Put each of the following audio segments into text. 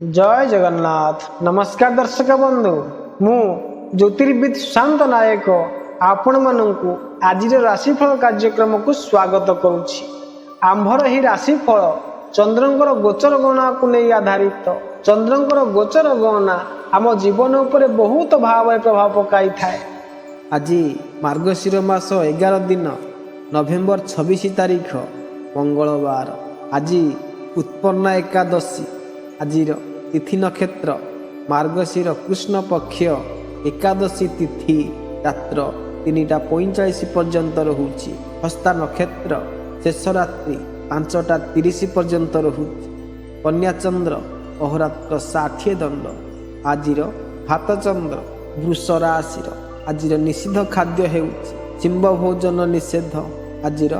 जय जगन्नाथ। नमस्कार दर्शक बंधु, मु ज्योतिर्विद सुशांत नायक आपण मानू आज राशिफल कार्यक्रम को स्वागत करुछि। आंभर ही राशिफल चंद्रंकर गोचर गणना को नहीं आधारित। चंद्रंकर गोचर गणना आम जीवन उपर बहुत भाव प्रभाव पकाई थाए। आज मार्गशीर मास 11 दिन नवेम्बर 26 तारीख मंगलवार। आज उत्पन्ना एकादशी। आजिर तिथि नक्षत्र मार्गशीर कृष्ण पक्ष एकादशी तिथि रात्र 3:45 पर्यंत रहुछि। हस्ता नक्षत्र शेष रात्रि 5:30 पर्यंत रहुछि। कन्या चंद्र अहोरात्र 60 दंड। आजिर भात चंद्र वृष राशिर। आजिर निषिद्ध खाद्य हेउछि शिंब भोजन निषेध। आजिर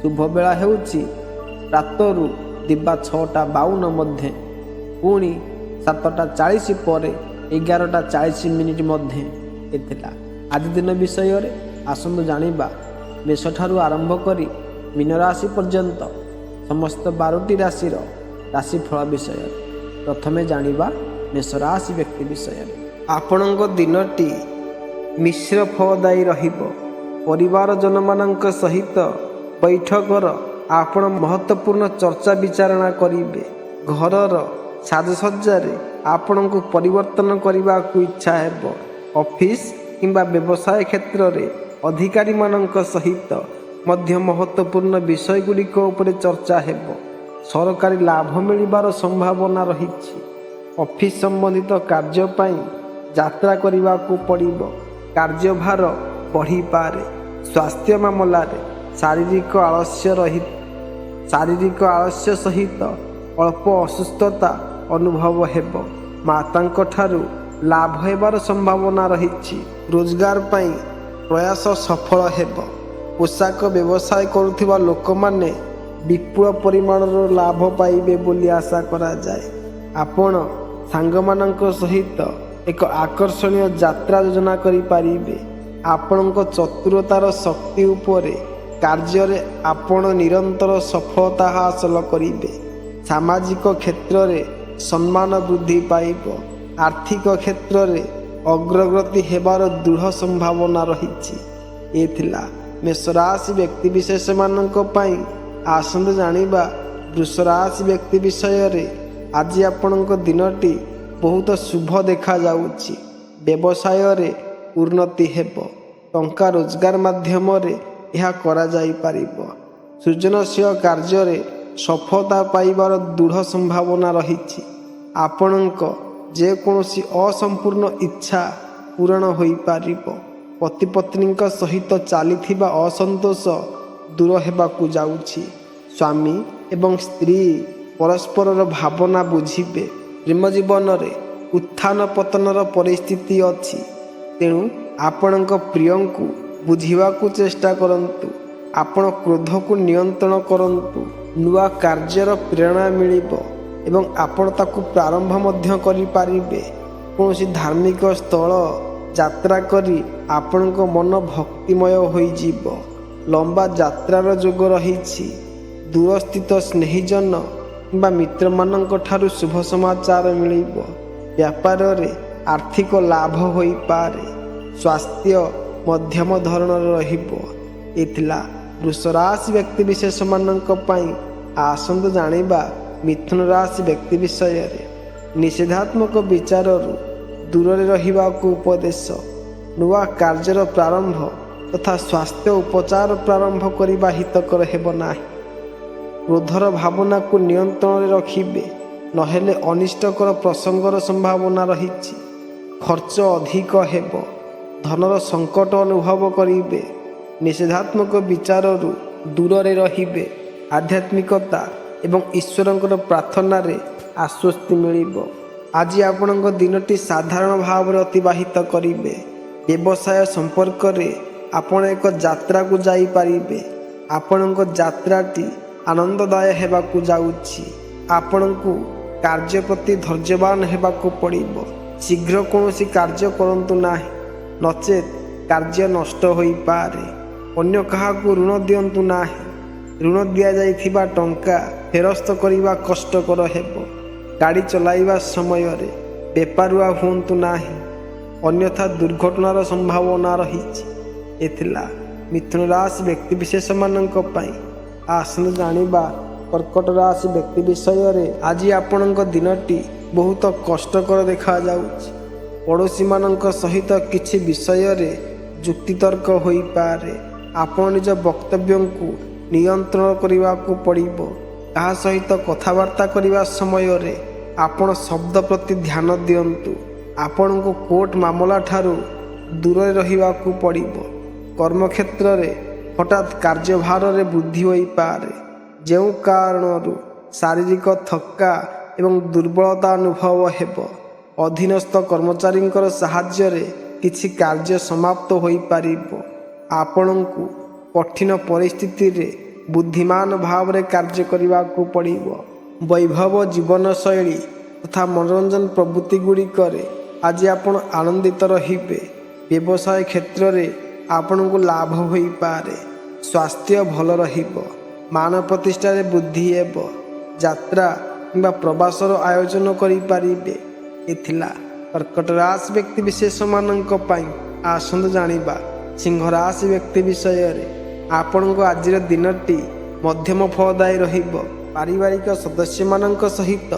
शुभ बेला हेउछि रातरु दिबा 6:52 मध्य, पुणी 7:40 पर 11:40 मध्य एथिला। आज दिन विषय रे आसंतु जानिबा मेष ठारू आरंभ करी मीन राशि पर्यंत समस्त 12टी राशिर राशिफल विषय। प्रथमे जानिबा मेष राशि व्यक्ति विषय। आपणक दिनटी मिश्र फलदायी रहिबो। परिवार जनमानक सहित बैठकर आपण महत्वपूर्ण चर्चा विचारणा करिवे। घरर साजसज्जारे आपण को परिवर्तन करने को इच्छा हेबो। ऑफिस किंबा व्यवसाय क्षेत्र रे अधिकारी मानक सहित मध्य महत्वपूर्ण विषय गुड़िक उपरे चर्चा हेबो। सरकारी लाभ मिलिबार संभावना रहिछि। ऑफिस संबंधित कार्य पई यात्रा करने को पड़िबो। कार्यभार बढ़ी पारे। स्वास्थ्य मामला रे शारीरिक आलस्य सहित अल्प असुस्थता अनुभव हेबो। मातांक ठारू लाभ हेबार संभावना रहिछि। रोजगार पई प्रयास सफल हेबो। पोशाक व्यवसाय करुथिबा लोक माने विपुल परिमाणर लाभ पाइबे बोली आशा करा जाए। आपण सांगमानक सहित एक आकर्षणीय यात्रा योजना करि पारिबे। आपणक चतुरतार शक्ति उपरे कार्य रे आपण निरंतर सफलता हासिल करिबे। सामाजिक क्षेत्र रे सम्मान वृद्धि पाइब। आर्थिक क्षेत्र रे अग्रगति हेबार दृढ़ संभावना रहिछि। एथिला मेष राशि व्यक्ति विशेष मानक पई। आसंत जानिबा वृष राशि व्यक्ति विषय रे। आज आपणक दिनटी बहुत शुभ देखा जाउछि। व्यवसाय रे उन्नति हेबो। टंका रोजगार माध्यम रे यह करा जाई पारिबो। सृजनशील कार्य रे सफलता पाइबार दृढ़ संभावना रहिछि। आपणक जे कोनोसी असंपूर्ण इच्छा पूर्ण होई पारिबो। पति पत्नीक सहित चलीथिबा असंतोष दूर हेबाकू जाउछि। स्वामी एवं स्त्री परस्परर भावना बुझिबे। प्रेम जीवन रे उत्थान पतनर परिस्थिति अछि। तेणु आपणक प्रियंकु बुझिबाकू चेष्टा करंतु। आपण क्रोध को नियंत्रण करंतु। नुआ कार्यर प्रेरणा मिलिबो एवं आपण ताकू प्रारंभ मध्य करि पारिबे। कोनोसी धार्मिक स्थल यात्रा करी आपणक मन भक्तिमय होई जीवो। लंबा यात्रार जोग रहिछि। दूरस्थित स्नेहीजन किंबा मित्र मानक ठारू शुभ समाचार मिलिबो। व्यापार रे आर्थिक लाभ होई पारे। स्वास्थ्य मध्यम धरणर रहिबो। एथिला वृष राशि व्यक्ति विशेष मानक पई। आसंत जानिबा मिथुन राशि व्यक्ति विषय रे। निषेधात्मक विचार दूर रहिबा को उपदेश। नुआ कार्यर प्रारंभ तथा स्वास्थ्य उपचार प्रारंभ करिबा हितकर हेबो नाही। क्रोधर भावना को नियंत्रण रे रखिबे, नहेले अनिष्टकर प्रसंगर संभावना रहिछि। खर्च अधिक हेबो। धनर संकट अनुभव करिबे। निषेधात्मक विचार दूर रे रहिबे। आध्यात्मिकता एवं ईश्वरंकर प्रार्थना रे आश्वस्ति मिलिबो। आज आपणक दिनटी साधारण भाव रे अतिबाहित करिबे। व्यवसाय संपर्क रे आपण एक यात्रा को जाई पारिबे। आपणक यात्राटी आनंददाय हेबाकू जाउछि। आपणकू कार्य प्रति धैर्यवान हेबाकू पड़िबो। शीघ्र कोनोसी कार्य करंतु नाही, नचेत कार्य नष्ट होई पारे। अन्य काहाकू ऋण दियंतु नाही। ऋण दिया जाइथिबा टंका फेरस्त करिबा कष्टकर हेबो। ଗାଡ଼ି ଚଲାଇବା ସମୟରେ ବେପାରୁଆ ହୁଅନ୍ତୁ ନାହିଁ, ଅନ୍ୟଥା ଦୁର୍ଘଟଣାର ସମ୍ଭାବନା ରହିଛି। ଏ ଥିଲା ମିଥୁନ ରାଶି ବ୍ୟକ୍ତିବିଶେଷମାନଙ୍କ ପାଇଁ। ଆସନ୍ତୁ ଜାଣିବା କର୍କଟ ରାଶି ବ୍ୟକ୍ତି ବିଷୟରେ। ଆଜି ଆପଣଙ୍କ ଦିନଟି ବହୁତ କଷ୍ଟକର ଦେଖାଯାଉଛି। ପଡ଼ୋଶୀମାନଙ୍କ ସହିତ କିଛି ବିଷୟରେ ଯୁକ୍ତିତର୍କ ହୋଇପାରେ। ଆପଣ ନିଜ ବକ୍ତବ୍ୟକୁ ନିୟନ୍ତ୍ରଣ କରିବାକୁ ପଡ଼ିବ। କାହା ସହିତ କଥାବାର୍ତ୍ତା କରିବା ସମୟରେ ଆପଣ ଶବ୍ଦ ପ୍ରତି ଧ୍ୟାନ ଦିଅନ୍ତୁ। ଆପଣଙ୍କୁ କୋର୍ଟ ମାମଲା ଠାରୁ ଦୂରରେ ରହିବାକୁ ପଡ଼ିବ। କର୍ମକ୍ଷେତ୍ରରେ ହଠାତ୍ କାର୍ଯ୍ୟଭାରରେ ବୃଦ୍ଧି ହୋଇପାରେ, ଯେଉଁ କାରଣରୁ ଶାରୀରିକ ଥକ୍କା ଏବଂ ଦୁର୍ବଳତା ଅନୁଭବ ହେବ। ଅଧୀନସ୍ଥ କର୍ମଚାରୀଙ୍କର ସାହାଯ୍ୟରେ କିଛି କାର୍ଯ୍ୟ ସମାପ୍ତ ହୋଇପାରିବ। ଆପଣଙ୍କୁ କଠିନ ପରିସ୍ଥିତିରେ ବୁଦ୍ଧିମାନ ଭାବରେ କାର୍ଯ୍ୟ କରିବାକୁ ପଡ଼ିବ। ବୈଭବ ଜୀବନଶୈଳୀ ତଥା ମନୋରଞ୍ଜନ ପ୍ରବୃତ୍ତି ଗୁଡ଼ିକରେ ଆଜି ଆପଣ ଆନନ୍ଦିତ ରହିବେ। ବ୍ୟବସାୟ କ୍ଷେତ୍ରରେ ଆପଣଙ୍କୁ ଲାଭ ହୋଇପାରେ। ସ୍ୱାସ୍ଥ୍ୟ ଭଲ ରହିବ। ମାନ ପ୍ରତିଷ୍ଠାରେ ବୃଦ୍ଧି ହେବ। ଯାତ୍ରା କିମ୍ବା ପ୍ରବାସର ଆୟୋଜନ କରିପାରିବେ। ଏ ଥିଲା କର୍କଟ ରାଶି ବ୍ୟକ୍ତିବିଶେଷମାନଙ୍କ ପାଇଁ। ଆସନ୍ତୁ ଜାଣିବା ସିଂହ ରାଶି ବ୍ୟକ୍ତି ବିଷୟରେ। ଆପଣଙ୍କ ଆଜିର ଦିନଟି ମଧ୍ୟମ ଫଳଦାୟୀ ରହିବ। ପାରିବାରିକ ସଦସ୍ୟମାନଙ୍କ ସହିତ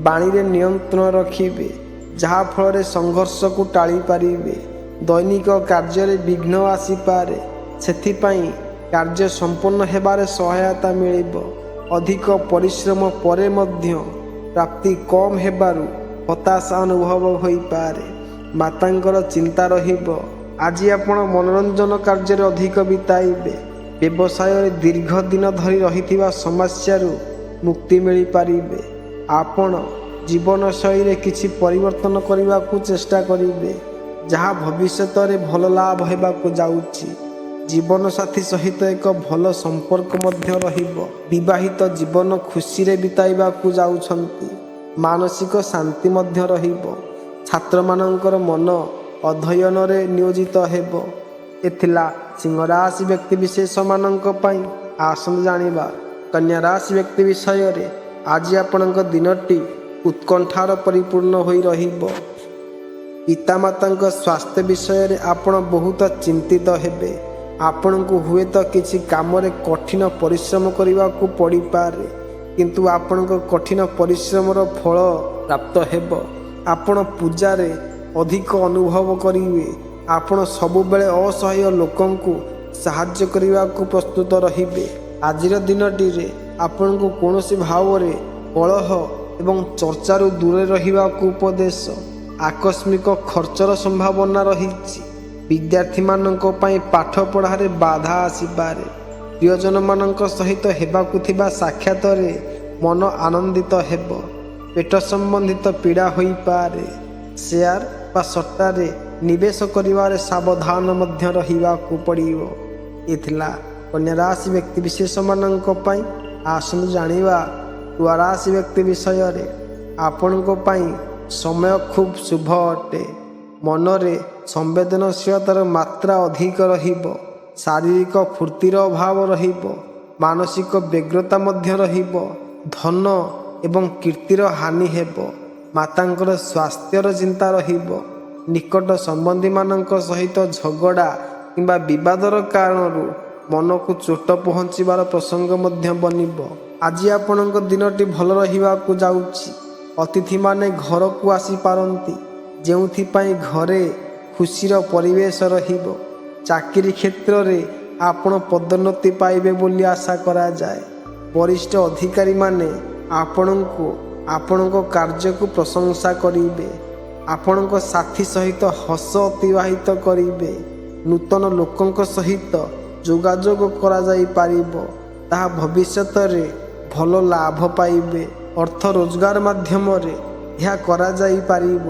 ବାଣୀରେ ନିୟନ୍ତ୍ରଣ ରଖିବେ, ଯାହାଫଳରେ ସଂଘର୍ଷକୁ ଟାଳିପାରିବେ। ଦୈନିକ କାର୍ଯ୍ୟରେ ବିଘ୍ନ ଆସିପାରେ, ସେଥିପାଇଁ କାର୍ଯ୍ୟ ସମ୍ପନ୍ନ ହେବାରେ ସହାୟତା ମିଳିବ। ଅଧିକ ପରିଶ୍ରମ ପରେ ମଧ୍ୟ ପ୍ରାପ୍ତି କମ୍ ହେବାରୁ ହତାଶା ଅନୁଭବ ହୋଇପାରେ। ମାତାଙ୍କର ଚିନ୍ତା ରହିବ। ଆଜି ଆପଣ ମନୋରଞ୍ଜନ କାର୍ଯ୍ୟରେ ଅଧିକ ବିତାଇବେ। ବ୍ୟବସାୟରେ ଦୀର୍ଘ ଦିନ ଧରି ରହିଥିବା ସମସ୍ୟାରୁ ମୁକ୍ତି ମିଳିପାରିବେ। ଆପଣ ଜୀବନଶୈଳୀରେ କିଛି ପରିବର୍ତ୍ତନ କରିବାକୁ ଚେଷ୍ଟା କରିବେ, ଯାହା ଭବିଷ୍ୟତରେ ଭଲ ଲାଭ ହେବାକୁ ଯାଉଛି। ଜୀବନସାଥୀ ସହିତ ଏକ ଭଲ ସମ୍ପର୍କ ମଧ୍ୟ ରହିବ। ବିବାହିତ ଜୀବନ ଖୁସିରେ ବିତାଇବାକୁ ଯାଉଛନ୍ତି। ମାନସିକ ଶାନ୍ତି ମଧ୍ୟ ରହିବ। ଛାତ୍ରମାନଙ୍କର ମନ ଅଧ୍ୟୟନରେ ନିୟୋଜିତ ହେବ। ଏ ଥିଲା ସିଂହ ରାଶି ବ୍ୟକ୍ତିବିଶେଷମାନଙ୍କ ପାଇଁ। ଆସନ୍ତୁ ଜାଣିବା କନ୍ୟା ରାଶି ବ୍ୟକ୍ତି ବିଷୟରେ। ଆଜି ଆପଣଙ୍କ ଦିନଟି ଉତ୍କଣ୍ଠାର ପରିପୂର୍ଣ୍ଣ ହୋଇ ରହିବ। ପିତାମାତାଙ୍କ ସ୍ୱାସ୍ଥ୍ୟ ବିଷୟରେ ଆପଣ ବହୁତ ଚିନ୍ତିତ ହେବେ। ଆପଣଙ୍କୁ ହୁଏତ କିଛି କାମରେ କଠିନ ପରିଶ୍ରମ କରିବାକୁ ପଡ଼ିପାରେ, କିନ୍ତୁ ଆପଣଙ୍କ କଠିନ ପରିଶ୍ରମର ଫଳ ପ୍ରାପ୍ତ ହେବ। ଆପଣ ପୂଜାରେ ଅଧିକ ଅନୁଭବ କରିବେ। ଆପଣ ସବୁବେଳେ ଅସହାୟ ଲୋକଙ୍କୁ ସାହାଯ୍ୟ କରିବାକୁ ପ୍ରସ୍ତୁତ ରହିବେ। ଆଜିର ଦିନଟିରେ ଆପଣଙ୍କୁ କୌଣସି ଭାବରେ କଳହ ଏବଂ ଚର୍ଚ୍ଚାରୁ ଦୂରରେ ରହିବାକୁ ଉପଦେଶ। ଆକସ୍ମିକ ଖର୍ଚ୍ଚର ସମ୍ଭାବନା ରହିଛି। ବିଦ୍ୟାର୍ଥୀମାନଙ୍କ ପାଇଁ ପାଠପଢ଼ାରେ ବାଧା ଆସିପାରେ। ପ୍ରିୟଜନମାନଙ୍କ ସହିତ ହେବାକୁ ଥିବା ସାକ୍ଷାତରେ ମନ ଆନନ୍ଦିତ ହେବ। ପେଟ ସମ୍ବନ୍ଧିତ ପୀଡ଼ା ହୋଇପାରେ। ସେୟାର ବା ସଟ୍ଟାରେ ନିବେଶ କରିବାରେ ସାବଧାନ ମଧ୍ୟ ରହିବାକୁ ପଡ଼ିବ। ଏ ଥିଲା କନ୍ୟା ରାଶି ବ୍ୟକ୍ତିବିଶେଷମାନଙ୍କ ପାଇଁ। ଆସନ୍ତୁ ଜାଣିବା ତୁଳା ରାଶି ବ୍ୟକ୍ତି ବିଷୟରେ। ଆପଣଙ୍କ ପାଇଁ ସମୟ ଖୁବ୍ ଶୁଭ ଅଟେ। ମନରେ ସମ୍ବେଦନଶୀଳତାର ମାତ୍ରା ଅଧିକ ରହିବ। ଶାରୀରିକ ଫୁର୍ତ୍ତିର ଅଭାବ ରହିବ। ମାନସିକ ବ୍ୟଗ୍ରତା ମଧ୍ୟ ରହିବ। ଧନ ଏବଂ କୀର୍ତ୍ତିର ହାନି ହେବ। ମାତାଙ୍କର ସ୍ୱାସ୍ଥ୍ୟର ଚିନ୍ତା ରହିବ। ନିକଟ ସମ୍ବନ୍ଧୀମାନଙ୍କ ସହିତ ଝଗଡ଼ା କିମ୍ବା ବିବାଦର କାରଣରୁ ମନକୁ ଚୋଟ ପହଞ୍ଚିବାର ପ୍ରସଙ୍ଗ ମଧ୍ୟ ବନିବ। ଆଜି ଆପଣଙ୍କ ଦିନଟି ଭଲ ରହିବାକୁ ଯାଉଛି। ଅତିଥିମାନେ ଘରକୁ ଆସିପାରନ୍ତି, ଯେଉଁଥିପାଇଁ ଘରେ ଖୁସିର ପରିବେଶ ରହିବ। ଚାକିରି କ୍ଷେତ୍ରରେ ଆପଣ ପଦୋନ୍ନତି ପାଇବେ ବୋଲି ଆଶା କରାଯାଏ। ବରିଷ୍ଠ ଅଧିକାରୀମାନେ ଆପଣଙ୍କୁ ଆପଣଙ୍କ କାର୍ଯ୍ୟକୁ ପ୍ରଶଂସା କରିବେ। ଆପଣଙ୍କ ସାଥୀ ସହିତ ହସ ଅତିବାହିତ କରିବେ। ନୂତନ ଲୋକଙ୍କ ସହିତ ଯୋଗାଯୋଗ କରାଯାଇପାରିବ। ତାହା ଭବିଷ୍ୟତରେ ଭଲ ଲାଭ ପାଇବେ। ଅର୍ଥ ରୋଜଗାର ମାଧ୍ୟମରେ ଏହା କରାଯାଇପାରିବ।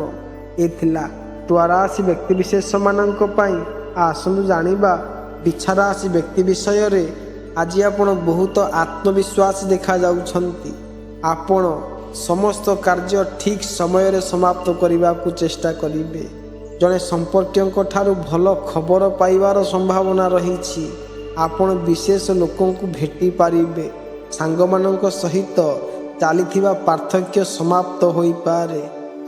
ଏ ଥିଲା ତୁଳା ରାଶି ବ୍ୟକ୍ତିବିଶେଷମାନଙ୍କ ପାଇଁ। ଆସନ୍ତୁ ଜାଣିବା ବିଛା ରାଶି ବ୍ୟକ୍ତି ବିଷୟରେ। ଆଜି ଆପଣ ବହୁତ ଆତ୍ମବିଶ୍ୱାସୀ ଦେଖାଯାଉଛନ୍ତି। ଆପଣ ସମସ୍ତ କାର୍ଯ୍ୟ ଠିକ୍ ସମୟରେ ସମାପ୍ତ କରିବାକୁ ଚେଷ୍ଟା କରିବେ। ଜଣେ ସମ୍ପର୍କୀୟଙ୍କ ଠାରୁ ଭଲ ଖବର ପାଇବାର ସମ୍ଭାବନା ରହିଛି। ଆପଣ ବିଶେଷ ଲୋକଙ୍କୁ ଭେଟି ପାରିବେ। ସାଙ୍ଗମାନଙ୍କ ସହିତ ଚାଲିଥିବା ପାର୍ଥକ୍ୟ ସମାପ୍ତ ହୋଇପାରେ।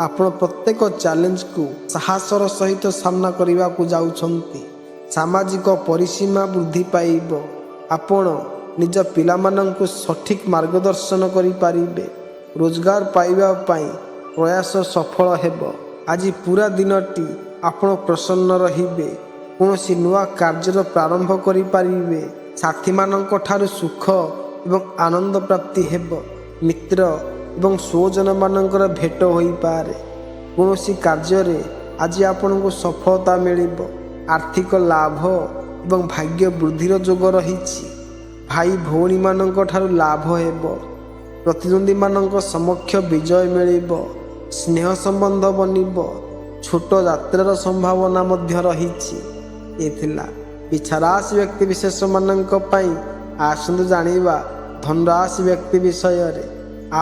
ଆପଣ ପ୍ରତ୍ୟେକ ଚ୍ୟାଲେଞ୍ଜକୁ ସାହସର ସହିତ ସାମ୍ନା କରିବାକୁ ଯାଉଛନ୍ତି। ସାମାଜିକ ପରିସୀମା ବୃଦ୍ଧି ପାଇବ। ଆପଣ ନିଜ ପିଲାମାନଙ୍କୁ ସଠିକ୍ ମାର୍ଗଦର୍ଶନ କରିପାରିବେ। ରୋଜଗାର ପାଇବା ପାଇଁ ପ୍ରୟାସ ସଫଳ ହେବ। ଆଜି ପୁରା ଦିନଟି ଆପଣ ପ୍ରସନ୍ନ ରହିବେ। କୌଣସି ନୂଆ କାର୍ଯ୍ୟର ପ୍ରାରମ୍ଭ କରିପାରିବେ। ସାଥୀମାନଙ୍କ ଠାରୁ ସୁଖ ଏବଂ ଆନନ୍ଦ ପ୍ରାପ୍ତି ହେବ। ମିତ୍ର ଏବଂ ସ୍ୱଜନମାନଙ୍କର ଭେଟ ହୋଇପାରେ। କୌଣସି କାର୍ଯ୍ୟରେ ଆଜି ଆପଣଙ୍କୁ ସଫଳତା ମିଳିବ। ଆର୍ଥିକ ଲାଭ ଏବଂ ଭାଗ୍ୟ ବୃଦ୍ଧିର ଯୋଗ ରହିଛି। ଭାଇ ଭଉଣୀମାନଙ୍କ ଠାରୁ ଲାଭ ହେବ। ପ୍ରତିଦ୍ୱନ୍ଦ୍ୱୀମାନଙ୍କ ସମକ୍ଷ ବିଜୟ ମିଳିବ। ସ୍ନେହ ସମ୍ବନ୍ଧ ବନିବ। ଛୋଟ ଯାତ୍ରାର ସମ୍ଭାବନା ମଧ୍ୟ ରହିଛି। ଏ ଥିଲା ବିଛାରାଶି ବ୍ୟକ୍ତିବିଶେଷମାନଙ୍କ ପାଇଁ। ଆସନ୍ତୁ ଜାଣିବା ଧନରାଶି ବ୍ୟକ୍ତି ବିଷୟରେ।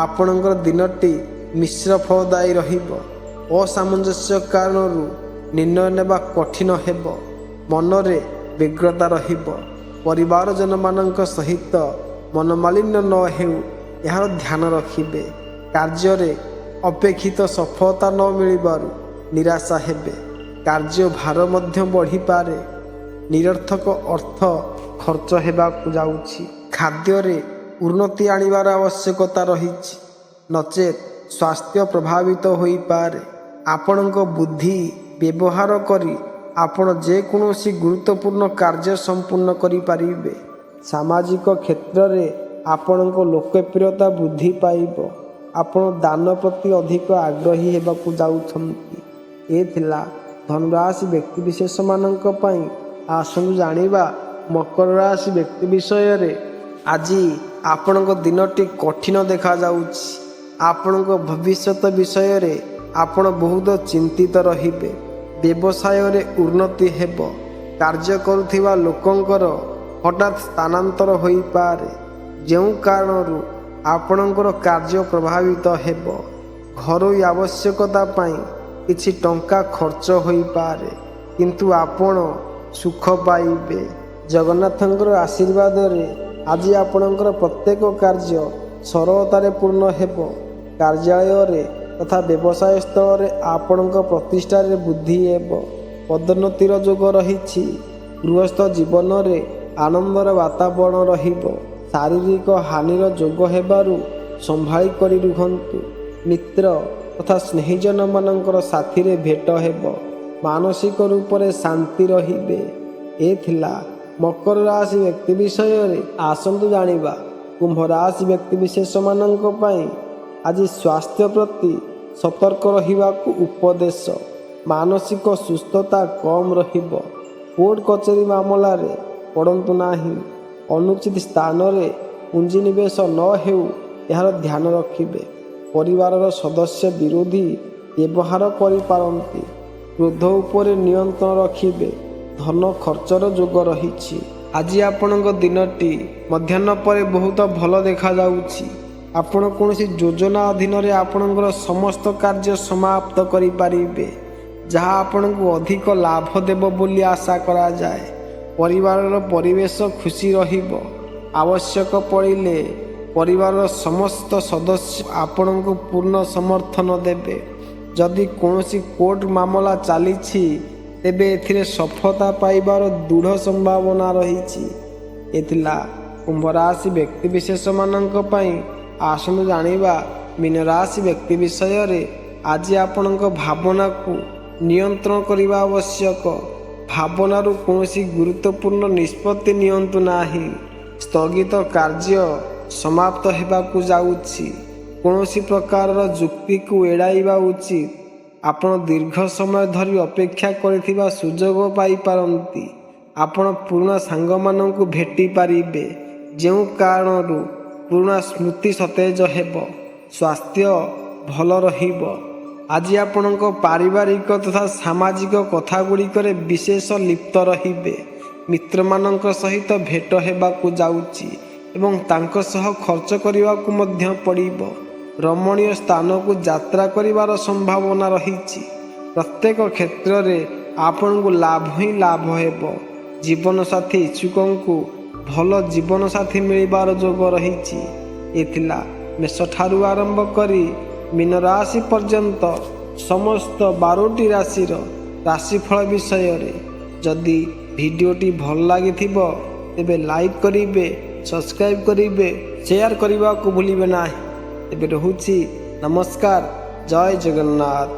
ଆପଣଙ୍କର ଦିନଟି ମିଶ୍ର ଫଳଦାୟୀ ରହିବ। ଅସାମଞ୍ଜସ୍ୟ କାରଣରୁ ନିର୍ଣ୍ଣୟ ନେବା କଠିନ ହେବ। ମନରେ ବ୍ୟଗ୍ରତା ରହିବ। ପରିବାରଜନମାନଙ୍କ ସହିତ ମନମାଳିନ୍ୟ ନ ହେଉ ଏହାର ଧ୍ୟାନ ରଖିବେ। କାର୍ଯ୍ୟରେ ଅପେକ୍ଷିତ ସଫଳତା ନ ମିଳିବାରୁ ନିରାଶା ହେବେ। କାର୍ଯ୍ୟ ଭାର ମଧ୍ୟ ବଢ଼ିପାରେ। ନିରର୍ଥକ ଅର୍ଥ ଖର୍ଚ୍ଚ ହେବାକୁ ଯାଉଛି। ଖାଦ୍ୟରେ ଉନ୍ନତି ଆଣିବାର ଆବଶ୍ୟକତା ରହିଛି, ନଚେତ୍ ସ୍ୱାସ୍ଥ୍ୟ ପ୍ରଭାବିତ ହୋଇପାରେ। ଆପଣଙ୍କ ବୁଦ୍ଧି ବ୍ୟବହାର କରି ଆପଣ ଯେକୌଣସି ଗୁରୁତ୍ୱପୂର୍ଣ୍ଣ କାର୍ଯ୍ୟ ସମ୍ପୂର୍ଣ୍ଣ କରିପାରିବେ। ସାମାଜିକ କ୍ଷେତ୍ରରେ ଆପଣଙ୍କ ଲୋକପ୍ରିୟତା ବୃଦ୍ଧି ପାଇବ। ଆପଣ ଦାନ ପ୍ରତି ଅଧିକ ଆଗ୍ରହୀ ହେବାକୁ ଯାଉଛନ୍ତି। ଏ ଥିଲା ଧନରାଶି ବ୍ୟକ୍ତିବିଶେଷମାନଙ୍କ ପାଇଁ। ଆସନ୍ତୁ ଜାଣିବା ମକର ରାଶି ବ୍ୟକ୍ତି ବିଷୟରେ। ଆଜି ଆପଣଙ୍କ ଦିନଟି କଠିନ ଦେଖାଯାଉଛି। ଆପଣଙ୍କ ଭବିଷ୍ୟତ ବିଷୟରେ ଆପଣ ବହୁତ ଚିନ୍ତିତ ରହିବେ। ବ୍ୟବସାୟରେ ଉନ୍ନତି ହେବ। କାର୍ଯ୍ୟ କରୁଥିବା ଲୋକଙ୍କର ହଠାତ୍ ସ୍ଥାନାନ୍ତର ହୋଇପାରେ, ଯେଉଁ କାରଣରୁ ଆପଣଙ୍କର କାର୍ଯ୍ୟ ପ୍ରଭାବିତ ହେବ। ଘରୋଇ ଆବଶ୍ୟକତା ପାଇଁ କିଛି ଟଙ୍କା ଖର୍ଚ୍ଚ ହୋଇପାରେ, କିନ୍ତୁ ଆପଣ ସୁଖ ପାଇବେ। ଜଗନ୍ନାଥଙ୍କର ଆଶୀର୍ବାଦରେ ଆଜି ଆପଣଙ୍କର ପ୍ରତ୍ୟେକ କାର୍ଯ୍ୟ ସରଳତାରେ ପୂର୍ଣ୍ଣ ହେବ। କାର୍ଯ୍ୟାଳୟରେ ତଥା ବ୍ୟବସାୟ ସ୍ଥଳରେ ଆପଣଙ୍କ ପ୍ରତିଷ୍ଠାରେ ବୃଦ୍ଧି ହେବ। ପଦୋନ୍ନତିର ଯୋଗ ରହିଛି। ଗୃହସ୍ଥ ଜୀବନରେ ଆନନ୍ଦର ବାତାବରଣ ରହିବ। ଶାରୀରିକ ହାନିର ଯୋଗ ହେବାରୁ ସମ୍ଭାଳି କରି ରୁହନ୍ତୁ। ମିତ୍ର ତଥା ସ୍ନେହିଜନମାନଙ୍କର ସାଥିରେ ଭେଟ ହେବ। ମାନସିକ ରୂପରେ ଶାନ୍ତି ରହିବେ। ଏ ଥିଲା ମକର ରାଶି ବ୍ୟକ୍ତି ବିଷୟରେ। ଆସନ୍ତୁ ଜାଣିବା କୁମ୍ଭ ରାଶି ବ୍ୟକ୍ତିବିଶେଷମାନଙ୍କ ପାଇଁ। ଆଜି ସ୍ୱାସ୍ଥ୍ୟ ପ୍ରତି ସତର୍କ ରହିବାକୁ ଉପଦେଶ। ମାନସିକ ସୁସ୍ଥତା କମ୍ ରହିବ। କୋର୍ଟ କଚେରୀ ମାମଲାରେ ପଡ଼ନ୍ତୁ ନାହିଁ। ଅନୁଚିତ ସ୍ଥାନରେ ପୁଞ୍ଜିନିବେଶ ନ ହେଉ ଏହାର ଧ୍ୟାନ ରଖିବେ। ପରିବାରର ସଦସ୍ୟ ବିରୋଧୀ ବ୍ୟବହାର କରିପାରନ୍ତି। କ୍ରୋଧ ଉପରେ ନିୟନ୍ତ୍ରଣ ରଖିବେ। ଧନ ଖର୍ଚ୍ଚର ଯୋଗ ରହିଛି। ଆଜି ଆପଣଙ୍କ ଦିନଟି ମଧ୍ୟାହ୍ନ ପରେ ବହୁତ ଭଲ ଦେଖାଯାଉଛି। ଆପଣ କୌଣସି ଯୋଜନା ଅଧୀନରେ ଆପଣଙ୍କର ସମସ୍ତ କାର୍ଯ୍ୟ ସମାପ୍ତ କରିପାରିବେ, ଯାହା ଆପଣଙ୍କୁ ଅଧିକ ଲାଭ ଦେବ ବୋଲି ଆଶା କରାଯାଏ। ପରିବାରର ପରିବେଶ ଖୁସି ରହିବ। ଆବଶ୍ୟକ ପଡ଼ିଲେ ପରିବାରର ସମସ୍ତ ସଦସ୍ୟ ଆପଣଙ୍କୁ ପୂର୍ଣ୍ଣ ସମର୍ଥନ ଦେବେ। ଯଦି କୌଣସି କୋର୍ଟ ମାମଲା ଚାଲିଛି, ତେବେ ଏଥିରେ ସଫଳତା ପାଇବାର ଦୃଢ଼ ସମ୍ଭାବନା ରହିଛି। ଏ ଥିଲା କୁମ୍ଭ ରାଶି ବ୍ୟକ୍ତିବିଶେଷମାନଙ୍କ ପାଇଁ। ଆସନ୍ତୁ ଜାଣିବା ମୀନ ରାଶି ବ୍ୟକ୍ତି ବିଷୟରେ। ଆଜି ଆପଣଙ୍କ ଭାବନାକୁ ନିୟନ୍ତ୍ରଣ କରିବା ଆବଶ୍ୟକ। ଭାବନାରୁ କୌଣସି ଗୁରୁତ୍ୱପୂର୍ଣ୍ଣ ନିଷ୍ପତ୍ତି ନିଅନ୍ତୁ ନାହିଁ। ସ୍ଥଗିତ କାର୍ଯ୍ୟ ସମାପ୍ତ ହେବାକୁ ଯାଉଛି। କୌଣସି ପ୍ରକାରର ଯୁକ୍ତିକୁ ଏଡ଼ାଇବା ଉଚିତ। ଆପଣ ଦୀର୍ଘ ସମୟ ଧରି ଅପେକ୍ଷା କରିଥିବା ସୁଯୋଗ ପାଇପାରନ୍ତି। ଆପଣ ପୁରୁଣା ସାଙ୍ଗମାନଙ୍କୁ ଭେଟି ପାରିବେ, ଯେଉଁ କାରଣରୁ ପୁରୁଣା ସ୍ମୃତି ସତେଜ ହେବ। ସ୍ୱାସ୍ଥ୍ୟ ଭଲ ରହିବ। ଆଜି ଆପଣଙ୍କ ପାରିବାରିକ ତଥା ସାମାଜିକ କଥାଗୁଡ଼ିକରେ ବିଶେଷ ଲିପ୍ତ ରହିବେ। ମିତ୍ରମାନଙ୍କ ସହିତ ଭେଟ ହେବାକୁ ଯାଉଛି ଏବଂ ତାଙ୍କ ସହ ଖର୍ଚ୍ଚ କରିବାକୁ ମଧ୍ୟ ପଡ଼ିବ। ରମଣୀୟ ସ୍ଥାନକୁ ଯାତ୍ରା କରିବାର ସମ୍ଭାବନା ରହିଛି। ପ୍ରତ୍ୟେକ କ୍ଷେତ୍ରରେ ଆପଣଙ୍କୁ ଲାଭ ହିଁ ଲାଭ ହେବ। ଜୀବନସାଥୀ ଇଚ୍ଛୁକଙ୍କୁ ଭଲ ଜୀବନସାଥୀ ମିଳିବାର ଯୋଗ ରହିଛି। ଏ ଥିଲା ମେଷଠାରୁ ଆରମ୍ଭ କରି ମୀନ ରାଶି ପର୍ଯ୍ୟନ୍ତ ସମସ୍ତ 12ଟି ରାଶିର ରାଶିଫଳ ବିଷୟରେ। ଯଦି ଭିଡ଼ିଓଟି ଭଲ ଲାଗିଥିବ ତେବେ ଲାଇକ୍ କରିବେ, ସବସ୍କ୍ରାଇବ୍ କରିବେ, ସେୟାର କରିବାକୁ ଭୁଲିବେ ନାହିଁ। ଏବେ ରହୁଛି, ନମସ୍କାର, ଜୟ ଜଗନ୍ନାଥ।